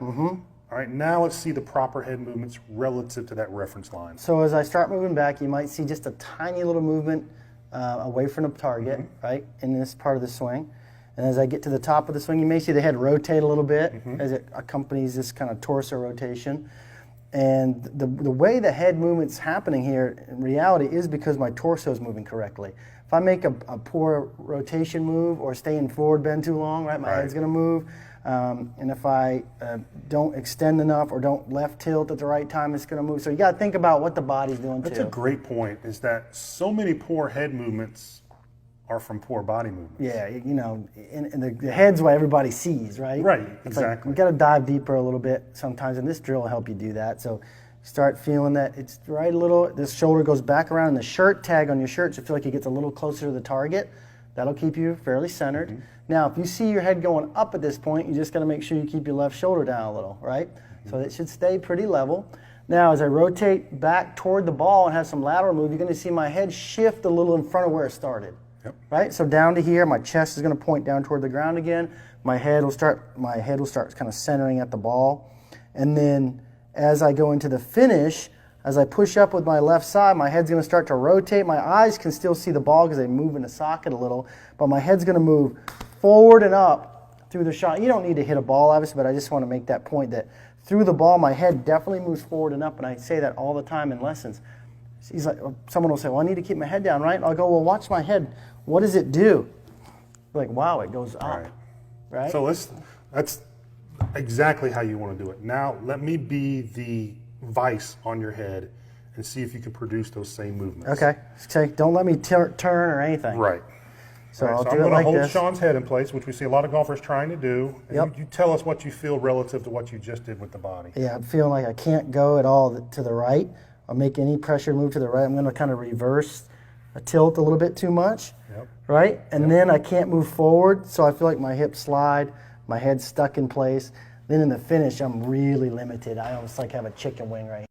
All right, now let's see the proper head movements relative to that reference line. So as I start moving back, you might see just a tiny little movement away from the target, right, in this part of the swing. And as I get to the top of the swing, you may see the head rotate a little bit as it accompanies this kind of torso rotation. And the way the head movement's happening here in reality is because my torso is moving correctly. If I make a poor rotation move or stay in forward bend too long, right, my head's going to move. And if I don't extend enough or don't left tilt at the right time, it's going to move. So you got to think about what the body's doing too. That's a great point, is that so many poor head movements are from poor body movements. Yeah, you know, and the head's what everybody sees, right? Right, It's exactly. Like, you got to dive deeper a little bit sometimes, and this drill will help you do that. So start feeling that it's right a little, this shoulder goes back around, and the shirt tag on your shirt should feel like it gets a little closer to the target. That'll keep you fairly centered. Now, if you see your head going up at this point, you just got to make sure you keep your left shoulder down a little, right? So it should stay pretty level. Now, as I rotate back toward the ball and have some lateral move, you're going to see my head shift a little in front of where it started. Right? So down to here, my chest is going to point down toward the ground again. My head will start kind of centering at the ball. And then as I go into the finish, as I push up with my left side, my head's going to start to rotate. My eyes can still see the ball because they move in the socket a little, but my head's going to move forward and up through the shot. You don't need to hit a ball, obviously, but I just want to make that point that through the ball, my head definitely moves forward and up, and I say that all the time in lessons. He's like, someone will say, well, I need to keep my head down, right? I'll go, well, watch my head. What does it do? Like, wow, it goes up, right? So that's exactly how you want to do it. Now, let me be the vice on your head and see if you can produce those same movements. Okay. So don't let me turn or anything. Right. So I'll so do I'm it going to like hold this. Sean's head in place, which we see a lot of golfers trying to do. And you tell us what you feel relative to what you just did with the body. Yeah, I'm feeling like I can't go at all to the right. I'll make any pressure move to the right. I'm going to kind of reverse a tilt a little bit too much, right? And then I can't move forward, so I feel like my hips slide, my head's stuck in place. Then in the finish, I'm really limited. I almost like have a chicken wing right here.